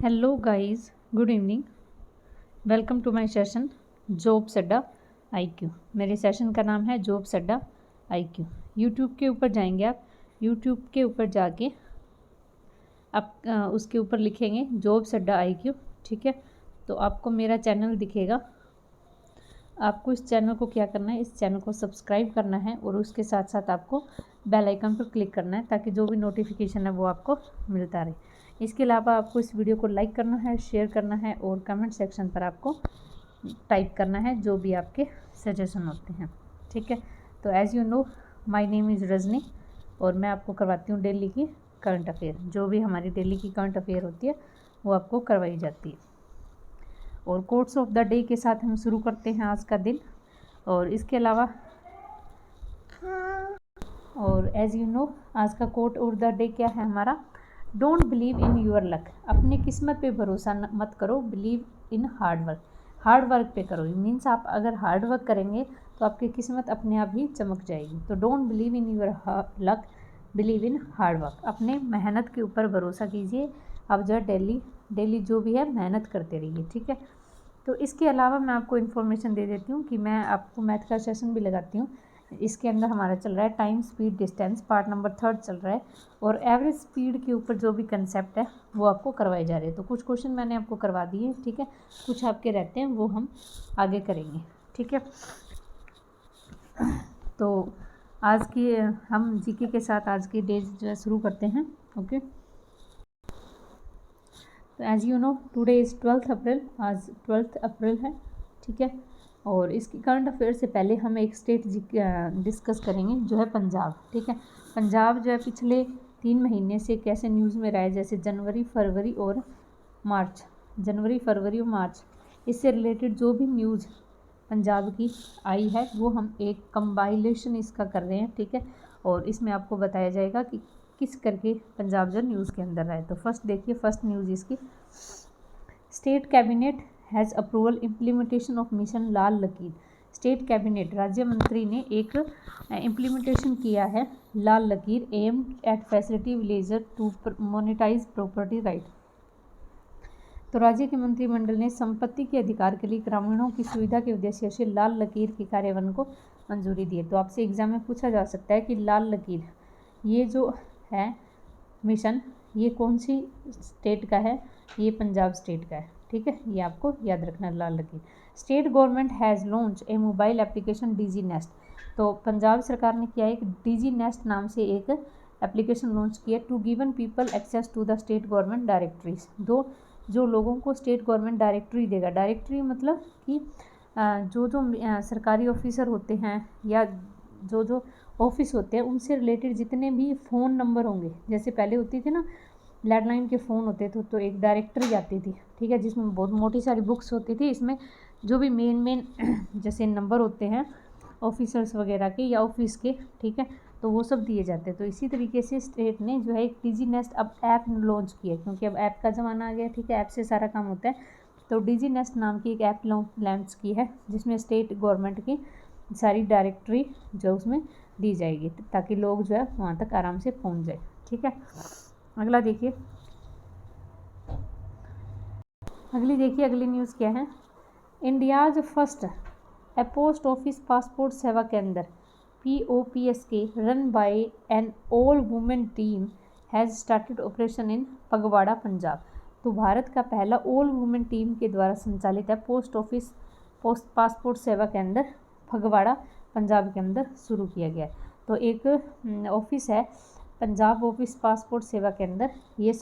Hello guys, good evening. Welcome to my session jobs Adda IQ. मेरे session का नाम है जॉब्स अड्डा आईक्यू। यूट्यूब के ऊपर जाएंगे आप। यूट्यूब के ऊपर जाके आप उसके ऊपर लिखेंगे जॉब्स अड्डा आईक्यू, ठीक है। तो आपको मेरा चैनल दिखेगा। आपको इस चैनल को क्या करना है, इस चैनल को सब्सक्राइब करना है और उसके साथ साथ आपको बेल आइकन पर क्लिक करना है ताकि जो भी नोटिफिकेशन है वो आपको मिलता रहे। इसके अलावा आपको इस वीडियो को लाइक करना है, शेयर करना है और कमेंट सेक्शन पर आपको टाइप करना है जो भी आपके सजेशन होते हैं, ठीक है। तो as you know my name is Rajni और मैं आपको करवाती हूँ डेली की करंट अफेयर। जो भी हमारी डेली की करंट अफेयर होती है वो आपको करवाई जाती है। और कोट्स ऑफ द डे के साथ हम शुरू करते हैं आज का दिन। और इसके अलावा और एज़ यू नो आज का कोट ऑफ द डे क्या है हमारा, don't believe in your luck. अपनी किस्मत पे भरोसा मत करो, believe in hard work. Hard work पे करो, मीन्स आप अगर हार्ड वर्क करेंगे तो आपकी किस्मत अपने आप ही चमक जाएगी। तो don't believe in your luck, believe in hard work. अपने मेहनत के ऊपर भरोसा कीजिए। आप जो है डेली जो भी है मेहनत करते रहिए, ठीक है। तो इसके अलावा मैं आपको इन्फॉर्मेशन दे देती हूँ कि मैं आपको मैथ का सेशन भी लगाती हूँ। इसके अंदर हमारा चल रहा है time speed distance, part number 3 चल रहा है। और एवरेज स्पीड के ऊपर जो भी कंसेप्ट है वो आपको करवाए जा रहे हैं। तो कुछ क्वेश्चन मैंने आपको करवा दिए, ठीक है। कुछ आपके रहते हैं वो हम आगे करेंगे, ठीक है। तो आज की हम जीके के साथ आज की डे जो है शुरू करते हैं, ओके। तो as you know today is 12 अप्रैल, आज 12 अप्रैल है, ठीक है। और इसकी करंट अफेयर से पहले हम एक स्टेट डिस्कस करेंगे जो है पंजाब, ठीक है। पंजाब जो है पिछले 3 महीने से कैसे न्यूज़ में रहा है, जैसे जनवरी फरवरी और मार्च, इससे रिलेटेड जो भी न्यूज़ पंजाब की आई है वो हम एक कंबाइलेशन इसका कर रहे हैं, ठीक है। और इसमें आपको बताया जाएगा कि किस करके पंजाब जो न्यूज़ के अंदर आए। तो फर्स्ट देखिए, फर्स्ट न्यूज़ इसकी, state cabinet has approval implementation of mission Lal Lakir. State cabinet राज्य मंत्री ने एक इम्प्लीमेंटेशन किया है Lal Lakir, aim at facility villager to monetise property right. तो राज्य के मंत्रिमंडल ने संपत्ति के अधिकार के लिए ग्रामीणों की सुविधा के उद्देश्य से लाल लकीर के कार्यान्वयन को मंजूरी दी है। तो आपसे एग्जाम में पूछा जा सकता है कि लाल लकीर ये जो है मिशन, ये कौन सी स्टेट का है, ये पंजाब स्टेट का है, ठीक है। ये आपको याद रखना लाल Lakir. State government has launch A mobile application DG nest. तो पंजाब सरकार ने किया एक डीजी नेस्ट नाम से एक एप्लीकेशन लॉन्च किया to given people access to the state government directories. जो लोगों को स्टेट गवर्नमेंट डायरेक्टरी देगा, डायरेक्टरी मतलब कि जो सरकारी ऑफिसर होते हैं या जो ऑफिस होते हैं उनसे रिलेटेड जितने भी फ़ोन नंबर होंगे, जैसे पहले होती थी ना लैंडलाइन के फ़ोन होते थे तो एक डायरेक्टरी आती थी, ठीक है, जिसमें बहुत मोटी सारी बुक्स होती थी। इसमें जो भी मेन जैसे नंबर होते हैं ऑफिसर्स वगैरह के या ऑफिस के, ठीक है, तो वो सब दिए जाते हैं। तो इसी तरीके से स्टेट ने जो है एक डीजी नेस्ट अब ऐप लॉन्च किया, क्योंकि अब ऐप का ज़माना आ गया, ठीक है, ऐप से सारा काम होता है। तो डीजी नेस्ट नाम की एक ऐप लॉन्च की है जिसमें स्टेट गवर्नमेंट की सारी डायरेक्टरी जो उसमें दी जाएगी ताकि लोग जो है वहाँ तक आराम से पहुँच जाए, ठीक है। अगली देखिए अगली न्यूज़ क्या है, India's first a post office passport Seva Kendra POPSK run by an all women team has started operation in Phagwara Punjab. तो भारत का पहला ऑल वुमेन टीम के द्वारा संचालित है पोस्ट ऑफिस पासपोर्ट सेवा केंद्र फगवाड़ा पंजाब के अंदर शुरू किया गया। तो एक ऑफिस है पंजाब ऑफिस पासपोर्ट सेवा केंद्र, ये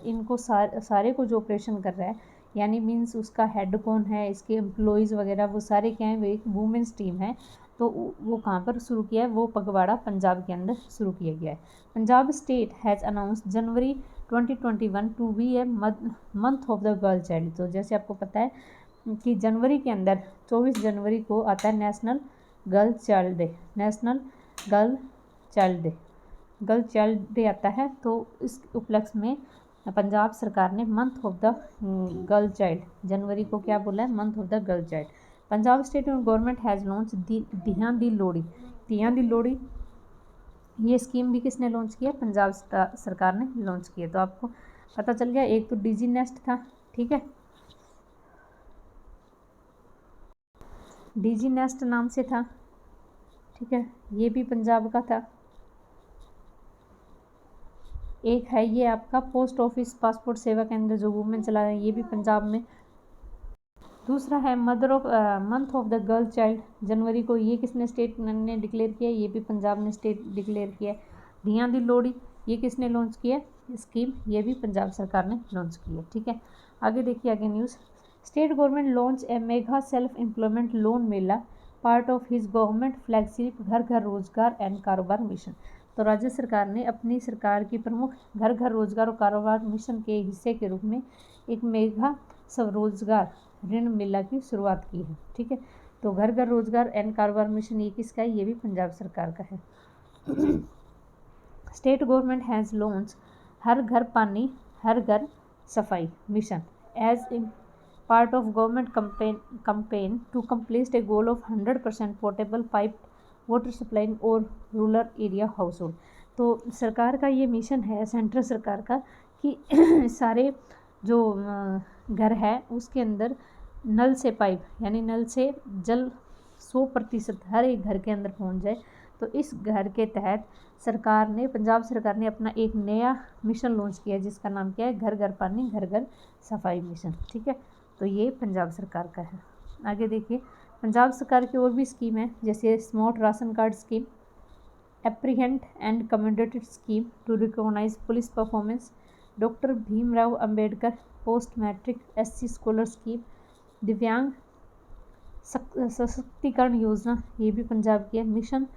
इनको सारे को जो ऑपरेशन कर रहा है, यानी मीन्स उसका हेड कौन है, इसके एम्प्लॉयज़ वगैरह वो सारे क्या हैं, वो एक वुमेन्स टीम है। तो वो कहाँ पर शुरू किया है, वो फगवाड़ा पंजाब के अंदर शुरू किया गया है। Punjab state has announce January 2021 to be a month of the girl child. तो जैसे आपको पता है कि जनवरी के अंदर 24 जनवरी को आता है national girl child day, national girl child day आता है। तो इस उपलक्ष्य में पंजाब सरकार ने month of the girl child जनवरी को क्या बोला है, month of the girl child. Punjab state government has launch Tiyan Di लोड़ी, ये स्कीम भी किसने लॉन्च किया, पंजाब सरकार ने लॉन्च किया। तो आपको पता चल गया। एक तो डिजी नेस्ट था, ठीक है, डिजी नेस्ट नाम से था, ठीक है, ये भी पंजाब का था। एक है ये आपका पोस्ट ऑफिस पासपोर्ट सेवा केंद्र जो वुमेन चला रहे हैं, ये भी पंजाब में। दूसरा है mother of month of the girl child जनवरी को, ये किसने स्टेट ने डिक्लेयर किया, ये भी पंजाब ने स्टेट डिक्लेयर किया। धियां दी लोहड़ी, ये किसने लॉन्च किया स्कीम, ये भी पंजाब सरकार ने लॉन्च की है, ठीक है। आगे देखिए, आगे news. State government launch a mega self employment loan Mela part of his government flagship घर घर रोजगार एंड कारोबार मिशन। तो राज्य सरकार ने अपनी सरकार की प्रमुख घर घर रोजगार और कारोबार मिशन के हिस्से के रूप में एक मेगा स्वरोजगार ऋण मेला की शुरुआत की है, ठीक है। तो घर घर रोजगार एंड कारोबार मिशन ये किसका है, ये भी पंजाब सरकार का है। State government has launch Har Ghar Pani Har Ghar Safai mission as in part of government campaign to complete a goal of 100% portable pipe water supply और रूरल एरिया हाउस होल्ड। तो सरकार का ये मिशन है, सेंट्रल सरकार का, कि सारे जो घर है उसके अंदर नल से पाइप यानी नल से जल 100% हर एक घर के अंदर पहुंच जाए। तो इस घर के तहत सरकार ने, पंजाब सरकार ने अपना एक नया मिशन लॉन्च किया जिसका नाम क्या है, घर घर पानी घर घर सफाई मिशन, ठीक है। तो ये पंजाब सरकार का है। आगे देखिए, पंजाब सरकार की और भी स्कीम है, जैसे smart ration card scheme, apprehend and commendated scheme to recognise police performance, doctor Bhimrao Ambedkar post matric SC scholar scheme, दिव्यांग सशक्तिकरण योजना, ये भी पंजाब की है, मिशन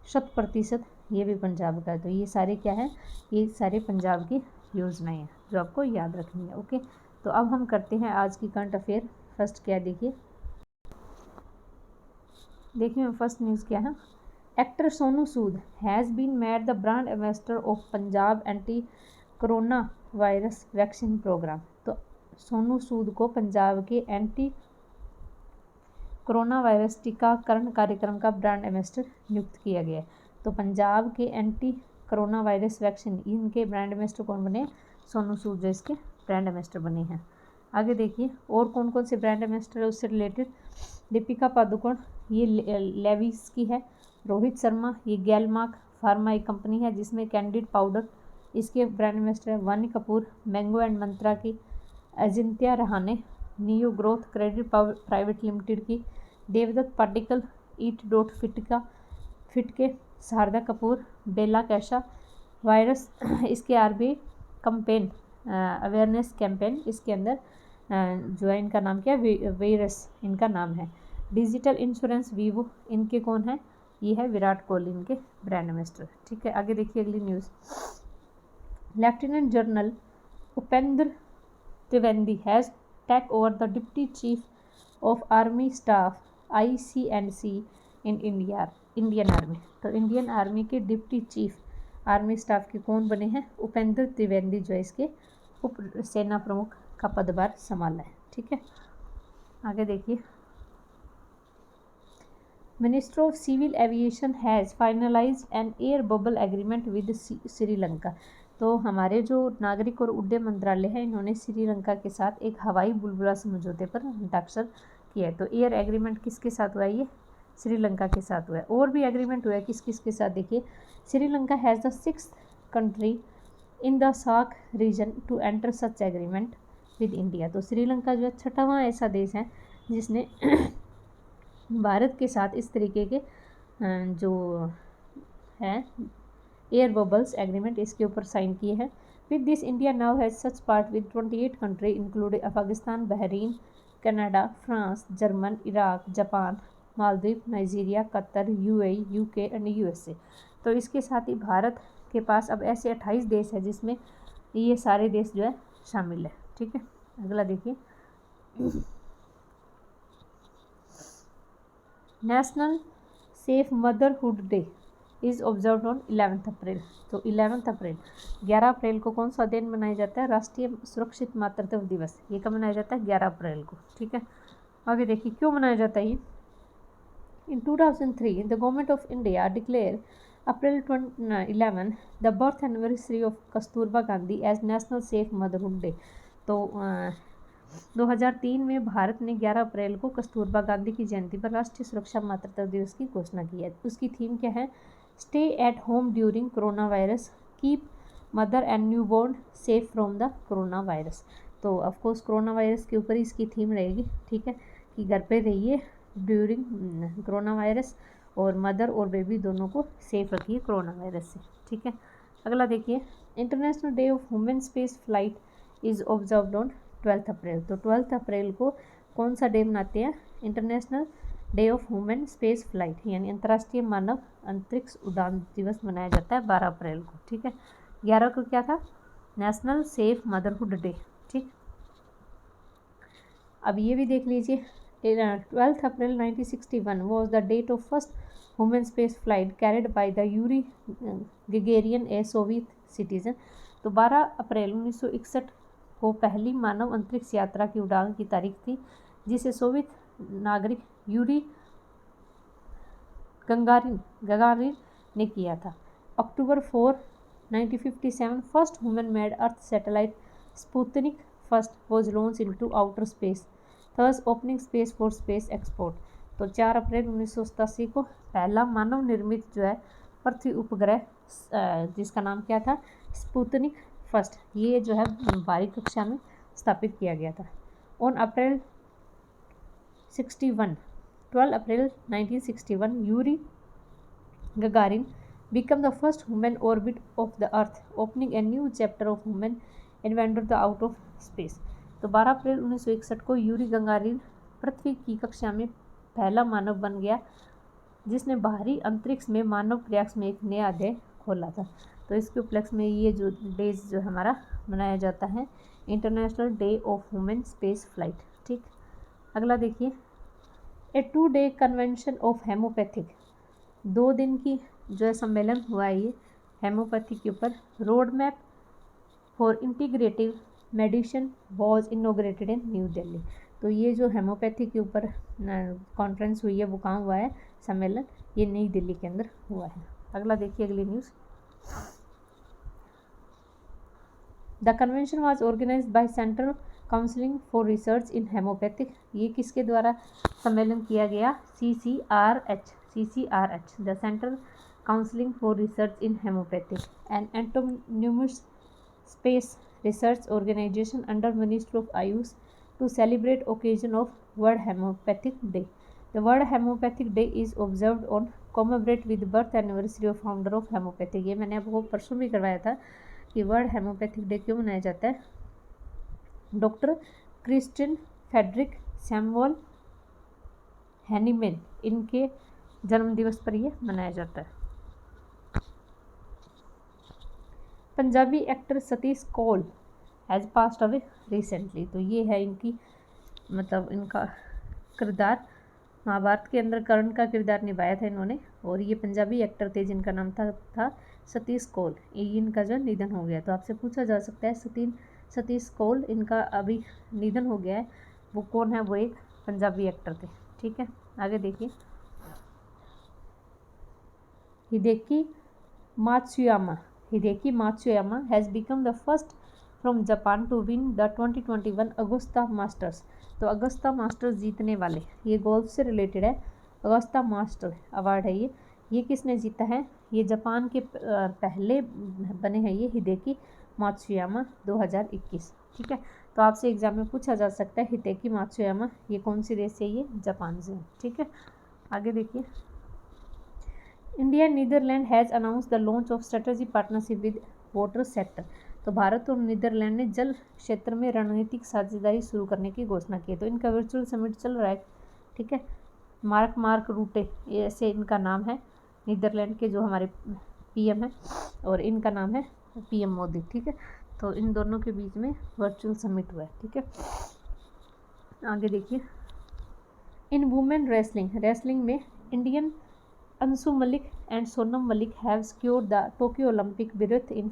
100%, ये भी पंजाब का है। तो ये सारे क्या है, ये सारे पंजाब की योजनाएं हैं जो आपको याद रखनी है, ओके। तो अब हम करते हैं आज की करंट अफेयर। फर्स्ट क्या देखिए फर्स्ट न्यूज़ क्या है। Actor Sonu Sood has been made the brand ambassador of Punjab anti corona virus vaccine programme. तो सोनू सूद को पंजाब के एंटी कोरोना वायरस टीकाकरण कार्यक्रम का ब्रांड एम्बेसडर नियुक्त किया गया है। तो पंजाब के एंटी कोरोना वायरस वैक्सीन, इनके ब्रांड एम्बेसडर कौन बने, सोनू सूद जो इसके ब्रांड एम्बेसडर बने हैं। आगे देखिए और कौन कौन से ब्रांड एम्बेसडर है उससे रिलेटेड। दीपिका पादुकोण, ये लेविस की है। रोहित शर्मा, ये गैलमार्क फार्मा एक कंपनी है जिसमें कैंडिड पाउडर, इसके ब्रांड एम्बेसडर है। वानी कपूर, मैंगो एंड मंत्रा की। Ajinkya Rahane, neo growth credit private limited की। Devdutt Padikkal, eat dot fit के। शारदा कपूर, बेला कैशा वायरस, इसके RBI कंपेन अवेयरनेस कैंपेन, इसके अंदर जो है इनका नाम क्या है, वेरस इनका नाम है। डिजिटल इंश्योरेंस वीवो, इनके कौन है, ये है विराट कोहली इनके ब्रांड एम्बेसडर, ठीक है। आगे देखिए अगली news. Lieutenant general Upendra Trivedi has take over the deputy chief of army staff ICNC in Indian army. तो इंडियन आर्मी के डिप्टी चीफ आर्मी स्टाफ के कौन बने हैं, उपेंद्र त्रिवेदी जो है इसके उप सेना प्रमुख का पदभार संभाला है, ठीक है। आगे देखिए, minister of civil aviation has finalise an air bubble agreement with Sri Lanka. तो हमारे जो नागरिक और उड्डयन मंत्रालय है, इन्होंने श्रीलंका के साथ एक हवाई बुलबुला समझौते पर हस्ताक्षर किया है। तो एयर एग्रीमेंट किसके साथ हुआ है, ये श्रीलंका के साथ हुआ है। और भी एग्रीमेंट हुआ है किस किस के साथ, देखिए Sri Lanka has the 6th country in the SAARC region to enter such agreement with India. तो श्रीलंका जो है 6वां ऐसा देश है जिसने भारत के साथ इस तरीके के जो है एयर बबल्स एग्रीमेंट इसके ऊपर साइन किए हैं। With this India now has such part with 28 country including Afghanistan, Bahrain, Canada, France, German, Iraq, Japan, Maldives, Nigeria, Qatar, UAE, UK and USA। तो इसके साथ ही भारत के पास अब ऐसे 28 देश है जिसमें ये सारे देश जो है शामिल है, ठीक है। अगला देखिए, national safe motherhood day is observe on 11 अप्रैल। तो 11 अप्रैल 11 अप्रैल को कौन सा दिन मनाया जाता है, राष्ट्रीय सुरक्षित मातृत्व दिवस। ये कब मनाया जाता है, 11 अप्रैल को, ठीक है। आगे देखिए क्यों मनाया जाता है ये। In 2003 the government of India declare April 11 the birth anniversary of Kasturba Gandhi as national safe motherhood day. तो 2003 में भारत ने 11 अप्रैल को कस्तूरबा गांधी की जयंती पर राष्ट्रीय सुरक्षा मातृत्व दिवस की घोषणा की है। उसकी थीम क्या है? Stay at home during corona virus, keep mother and new born safe from the corona virus. तो ऑफकोर्स कोरोना वायरस के ऊपर इसकी थीम रहेगी, ठीक है, कि घर पे रहिए ड्यूरिंग कोरोना वायरस और मदर और बेबी दोनों को सेफ रखिए कोरोना वायरस से, ठीक है। अगला देखिए, international day of women space flight is observed on 12 अप्रैल। तो 12 अप्रैल को कौन सा डे मनाते हैं? International day of women space flight, यानी अंतर्राष्ट्रीय मानव अंतरिक्ष उड़ान दिवस मनाया जाता है 12 अप्रैल को, ठीक है। 11 को क्या था? नेशनल सेफ मदरहुड डे, ठीक। अब ये भी देख लीजिए, 12 April 1961 was the date of first women space flight carried by the Yuri Gagarin a Soviet citizen. तो 12 अप्रैल 1961 को पहली मानव अंतरिक्ष यात्रा की उड़ान की तारीख थी, जिसे सोवियत नागरिक यूरी गगारिन ने किया था। October 4, 1957 first women made earth satellite Sputnik first was launch into outer space, thus opening space for space export. तो 4 अप्रैल 1987 को पहला मानव निर्मित जो है पृथ्वी उपग्रह जिसका नाम क्या था? स्पुतनिक फर्स्ट, ये जो है 12वीं कक्षा में स्थापित किया गया था। On April 61 12 April 1961 Yuri Gagarin became the first woman orbit of the earth, opening a new chapter of women invented the out of space। तो 12 अप्रैल 1961 को यूरी गगारिन पृथ्वी की कक्षा में पहला मानव बन गया, जिसने बाहरी अंतरिक्ष में मानव प्रयास में एक नया अध्याय खोला था। तो इसके उपलक्ष्य में ये जो डेज जो हमारा मनाया जाता है, international day of women space flight, ठीक। अगला देखिए, ए 2 डे कन्वेंशन ऑफ हेमोपैथिक, 2 दिन की जो है सम्मेलन हुआ है ये हेमोपैथी के ऊपर। Road map for integrative medicine was inaugurated in new Delhi. तो ये जो हेमोपैथी के ऊपर कॉन्फ्रेंस हुई है वो कहाँ हुआ है? सम्मेलन, ये नई दिल्ली के अंदर हुआ है। अगला देखिए, अगली news. The convention was organised by central counselling for research in homeopathic. ये किसके द्वारा सम्मेलन किया गया? CCRH, the central counselling for research in homeopathic and antonymous space research organisation under ministry of Ayush to celebrate occasion of world homeopathic day. The world homeopathic day is observed on commemorate with birth anniversary of founder of homeopathic. ये मैंने आपको परसों भी करवाया था कि world homeopathic day क्यों मनाया जाता है। Doctor Christian Friedrich Samuel Hahnemann, इनके जन्मदिवस पर यह मनाया जाता है। Punjabi actor Satish Kaul has passed away recently. तो ये है इनकी मतलब इनका किरदार, महाभारत के अंदर कर्ण का किरदार निभाया था इन्होंने, और ये पंजाबी एक्टर थे जिनका नाम था सतीश कौल। इनका जो निधन हो गया। तो आपसे पूछा जा सकता है सतीश कौल, इनका अभी निधन हो गया है, वो कौन है? वो एक पंजाबी एक्टर थे, ठीक है। आगे देखिए, Hideki Matsuyama has become the first from Japan to win the 2021 Augusta Masters. तो अगुस्ता मास्टर्स जीतने वाले, ये गोल्फ से रिलेटेड है, अगुस्ता मास्टर अवार्ड है ये किसने जीता है? ये जापान के पहले बने हैं ये हिदेकी मात्सुयामा 2021, ठीक है। तो आपसे एग्जाम में पूछा जा सकता है हिदेकी मात्सुयामा ये कौन सी देश से? ये जापान से, ठीक है। आगे देखिए, India Netherland has announce the launch of strategy partnership with water sector. तो भारत और नीदरलैंड ने जल क्षेत्र में रणनीतिक साझेदारी शुरू करने की घोषणा की है। तो इनका वर्चुअल समिट चल रहा है, ठीक है। मार्क रूटे, ये ऐसे इनका नाम है, नीदरलैंड के जो हमारे PM हैं, और इनका नाम है PM मोदी, ठीक है। तो इन दोनों के बीच में वर्चुअल समिट हुआ है, ठीक है। आगे देखिए, इन वुमेन रेसलिंग में Indian Anshu Malik and Sonam Malik have secured the Tokyo Olympic berth in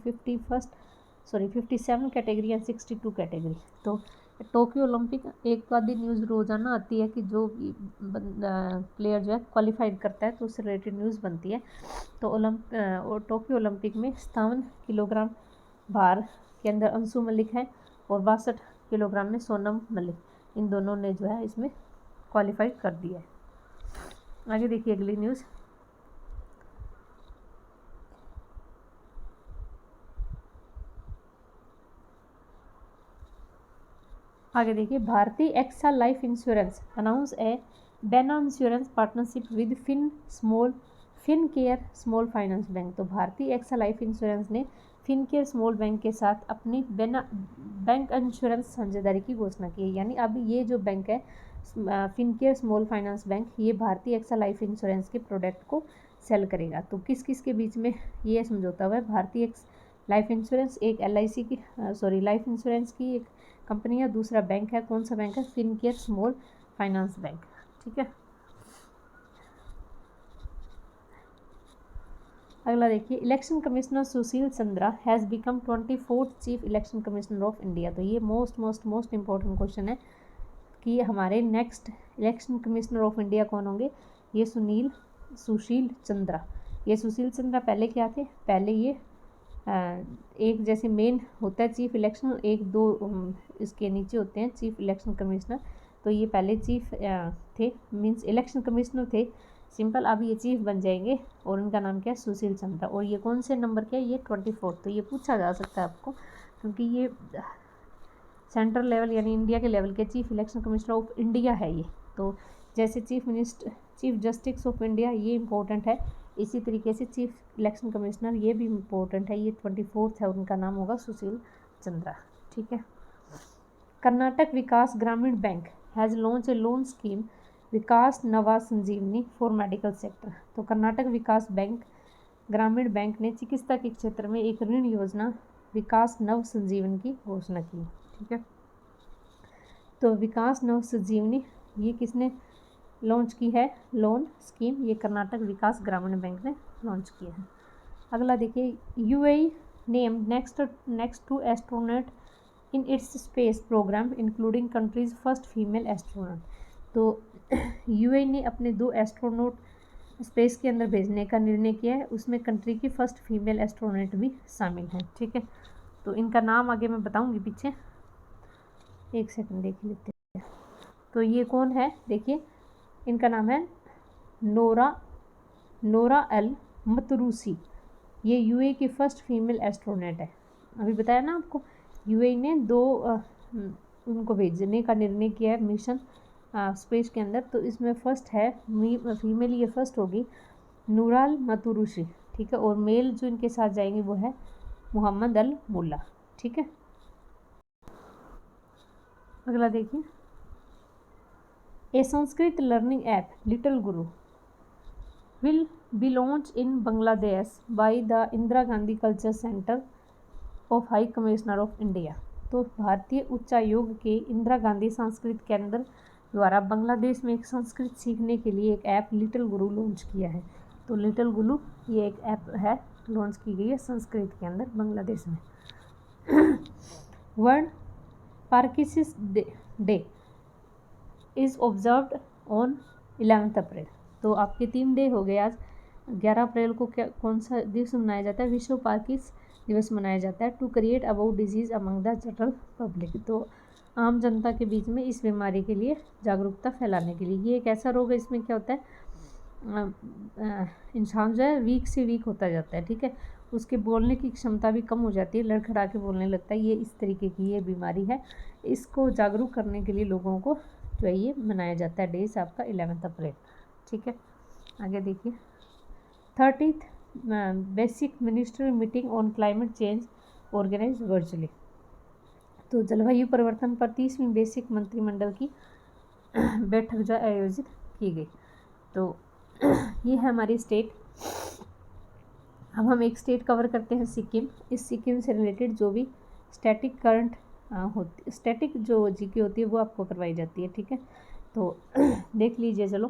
57 category and 62 category. तो टोक्यो ओलंपिक एक आधी न्यूज़ रोज़ाना आती है कि जो प्लेयर जो है क्वालिफाइड करता है तो उससे रिलेटेड न्यूज़ बनती है। तो टोक्यो ओलंपिक में 57 किलोग्राम भार के अंदर अंशु मलिक है और 62 किलोग्राम में सोनम मलिक, इन दोनों ने जो है इसमें क्वालिफाई कर दिया है। आगे देखिए अगली न्यूज़। आगे देखिए, Bharti AXA life insurance announce a banca insurance partnership with Fincare small finance bank. तो भारतीय एक्सा लाइफ इंश्योरेंस ने फिनकेयर स्मॉल बैंक के साथ अपनी बैंक इंश्योरेंस साझेदारी की घोषणा की है। यानी अब ये जो बैंक है फिनकेयर स्मॉल फाइनेंस बैंक, ये भारतीय एक्सा लाइफ इंश्योरेंस के प्रोडक्ट को सेल करेगा। तो किस किस के बीच में ये समझौता हुआ है? भारतीय लाइफ इंश्योरेंस एक LIC की लाइफ इंश्योरेंस की एक कंपनी है, दूसरा बैंक है, कौन सा बैंक है? Fincare small finance bank. ठीक है, अगला देखिए, election commissioner Sushil Chandra has become 24th chief election commissioner of India. तो ये मोस्ट इंपॉर्टेंट क्वेश्चन है कि हमारे next election commissioner of India कौन होंगे? ये सुशील चंद्रा। ये सुशील चंद्रा पहले क्या थे? पहले ये एक जैसे मेन होता है चीफ इलेक्शन, एक दो इसके नीचे होते हैं चीफ इलेक्शन कमिश्नर। तो ये पहले चीफ थे, मीन्स इलेक्शन कमिश्नर थे सिंपल। अब ये चीफ बन जाएंगे और उनका नाम क्या है? सुशील चंद्रा। और ये कौन से नंबर के है? ये 24। तो ये पूछा जा सकता है आपको, क्योंकि ये सेंट्रल लेवल यानी इंडिया के लेवल के chief election commissioner of India है ये। तो जैसे चीफ जस्टिस ऑफ इंडिया ये इंपॉर्टेंट है, इसी तरीके से चीफ इलेक्शन कमिश्नर ये भी इम्पोर्टेंट है। ये 24 है, उनका नाम होगा सुशील चंद्रा। ठीक है, Karnataka Vikas Grameen bank has launch a loan scheme Vikas Nava Sanjeevini for medical sector. तो कर्नाटक विकास बैंक ग्रामीण बैंक ने चिकित्सा के क्षेत्र में एक ऋण योजना विकास नव संजीवनी की घोषणा की। ठीक है, तो विकास नव संजीवनी ये किसने लॉन्च की है? लोन स्कीम ये कर्नाटक विकास ग्रामीण बैंक ने लॉन्च किया है। अगला देखिए, UAE name next two astronaut in its space programme including country's first female astronaut. तो UAE ने अपने 2 एस्ट्रोनॉट स्पेस के अंदर भेजने का निर्णय किया है, उसमें कंट्री की फर्स्ट फीमेल एस्ट्रोनॉट भी शामिल है। ठीक है, तो इनका नाम आगे मैं बताऊंगी पीछे, एक सेकंड देख लेते हैं। तो ये कौन है? देखिए, इनका नाम है नोरा अल मतरूसी। ये UAE की फर्स्ट फीमेल एस्ट्रोनॉट है। अभी बताया ना आपको, UAE ने 2 उनको भेजने का निर्णय किया है मिशन स्पेस के अंदर। तो इसमें फर्स्ट है फीमेल, ये फर्स्ट होगी नूराल मतरूसी। ठीक है, और मेल जो इनके साथ जाएंगे वो है मोहम्मद अल मुल्ला। ठीक है, अगला देखिए, ए Sanskrit learning app little Guru will be launch in Bangladesh by the Indira Gandhi culture centre of high commissioner of India. तो भारतीय उच्चायोग के इंदिरा गांधी संस्कृत केंद्र द्वारा बांग्लादेश में एक संस्कृत सीखने के लिए एक ऐप लिटिल गुरु लॉन्च किया है। तो लिटिल गुरु ये एक ऐप है, लॉन्च की गई है संस्कृत के अंदर बांग्लादेश में। World Parkinson's day is observed on 11 अप्रैल। तो आपके 3 डे हो गए आज। 11 अप्रैल को कौन सा दिवस मनाया जाता है? विश्व पार्किंस दिवस मनाया जाता है to create about disease among the general public. तो आम जनता के बीच में इस बीमारी के लिए जागरूकता फैलाने के लिए। ये एक ऐसा रोग है, इसमें क्या होता है, इंसान जो है वीक से वीक होता जाता है। ठीक है, उसके बोलने की क्षमता भी कम हो जाती है, लड़खड़ा के बोलने लगता है। ये इस तरीके की ये बीमारी है। इसको जागरूक करने के लिए लोगों को जो है ये मनाया जाता है डेज आपका 11 अप्रैल। ठीक है, आगे देखिए, 30th basic ministry meeting on climate change organise virtually. तो जलवायु परिवर्तन पर 30वीं बेसिक मंत्रिमंडल की बैठक जो आयोजित की गई। तो ये है हमारी स्टेट। अब हम एक स्टेट कवर करते हैं, सिक्किम। इस सिक्किम से रिलेटेड जो भी स्टैटिक करंट स्टैटिक जो GK होती है वो आपको करवाई जाती है। ठीक है, तो देख लीजिए। चलो,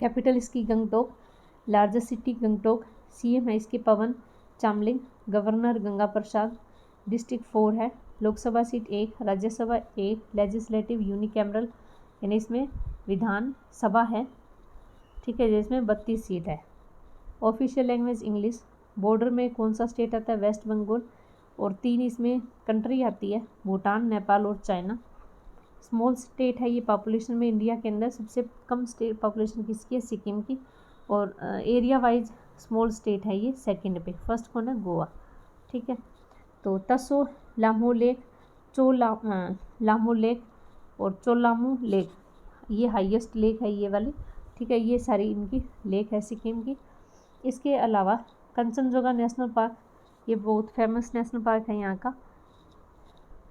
कैपिटल इसकी Gangtok, largest city Gangtok, CM है इसके पवन चामलिंग, गवर्नर गंगा प्रसाद, डिस्ट्रिक्ट 4 है Lok Sabha seat 1, Rajya Sabha 1, legislative unicameral यानी इसमें विधान सभा है, ठीक है, जिसमें 32 सीट है। Official language English. बॉर्डर में कौन सा स्टेट आता है, वेस्ट बंगाल, और 3 इसमें कंट्री आती है, भूटान, नेपाल और चाइना। स्मॉल स्टेट है ये पॉपुलेशन में, इंडिया के अंदर सबसे कम स्टेट पॉपुलेशन किसकी है, सिक्किम की, और एरिया वाइज स्मॉल स्टेट है ये सेकंड पे, फर्स्ट कौन है, गोवा, ठीक है। तो तसो लामो लेक, लामो लेक और चोलामू लेक, ये हाईएस्ट लेक है ये वाली, ठीक है, ये सारी इनकी लेक है सिक्किम की। इसके अलावा कंचनजंगा नेशनल पार्क, ये बहुत फेमस नेशनल पार्क है यहाँ का।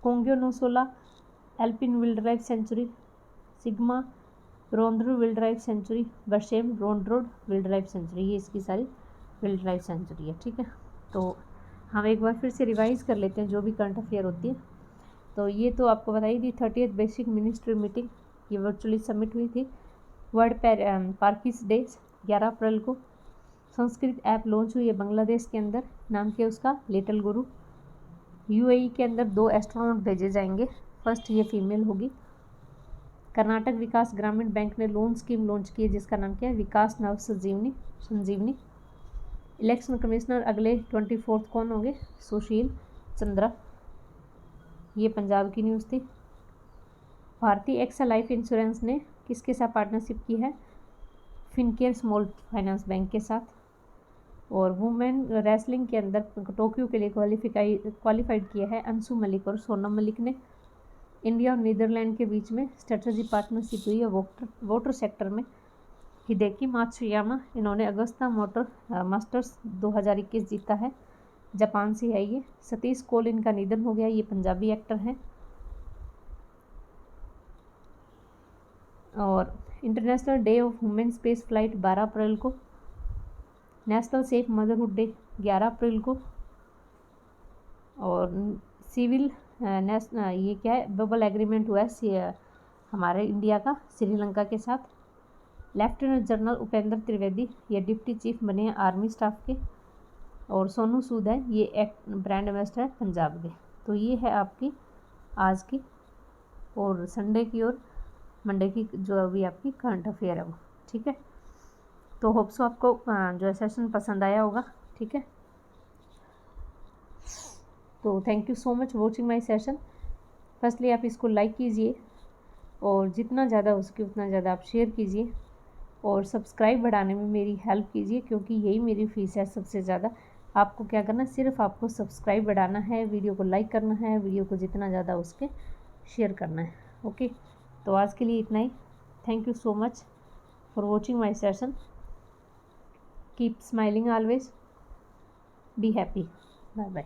Kyongnosla alpine wildlife sanctuary, Shingba rhododendron wildlife sanctuary, बशेम रोंड्रोड विल्ड लाइफ सेंचुरी, ये इसकी सारी विल्ड लाइफ सेंचुरी है, ठीक है। तो हम एक बार फिर से रिवाइज कर लेते हैं जो भी करंट अफेयर होती है। तो ये तो आपको बताई थी 30th बेसिक मिनिस्ट्री मीटिंग, ये वर्चुअली सबमिट हुई थी। वर्ल्ड पार्किस डे 11 अप्रैल को। संस्कृत ऐप लॉन्च हुई है बांग्लादेश के अंदर, नाम क्या उसका, लिटिल गुरु। यूएई के अंदर 2 एस्ट्रोनॉट भेजे जाएंगे, फर्स्ट ये फीमेल होगी। कर्नाटक विकास ग्रामीण बैंक ने लोन स्कीम लॉन्च की है जिसका नाम क्या है, विकास नव संजीवनी। इलेक्शन कमिश्नर अगले 24 कौन होंगे, सुशील चंद्रा, ये पंजाब की न्यूज़ थी। भारतीय एक्सा लाइफ इंश्योरेंस ने किसके साथ पार्टनरशिप की है, फिनकेयर स्मॉल फाइनेंस बैंक के साथ। और वुमेन रेसलिंग के अंदर टोक्यो के लिए क्वालिफाइड किया है अंशु मलिक और सोनम मलिक ने। इंडिया और नीदरलैंड के बीच में स्ट्रेटजी पार्टनरशिप हुई है वाटर सेक्टर में। हिदेकी मात्सुयामा, इन्होंने अगस्ता मास्टर्स 2021 जीता है, जापान से है ये। सतीश कोल इनका निधन हो गया, ये पंजाबी एक्टर हैं। और international day of women space flight 12 अप्रैल को। नेशनल सेफ मदरहुड डे 11 अप्रैल को। और सिविल ये क्या है, बबल एग्रीमेंट हुआ है हमारे इंडिया का श्रीलंका के साथ। लेफ्टिनेंट जनरल उपेंद्र त्रिवेदी, ये डिप्टी चीफ बने हैं आर्मी स्टाफ के। और सोनू सूद है, ये ब्रांड एम्बेसडर है पंजाब के। तो ये है आपकी आज की और संडे की और मंडे की जो अभी आपकी करंट अफेयर है वो, ठीक है। तो होप सो आपको जो सेशन पसंद आया होगा, ठीक है। तो thank you so much watching my session. Firstly आप इसको लाइक कीजिए और जितना ज़्यादा हो सके उतना ज़्यादा आप शेयर कीजिए और सब्सक्राइब बढ़ाने में मेरी हेल्प कीजिए, क्योंकि यही मेरी फ़ीस है सबसे ज़्यादा। आपको क्या करना है, सिर्फ आपको सब्सक्राइब बढ़ाना है, वीडियो को लाइक करना है, वीडियो को जितना ज़्यादा उसके शेयर करना है, ओके। तो आज के लिए इतना ही। Thank you so much for watching my session. Keep smiling always, be happy, bye bye.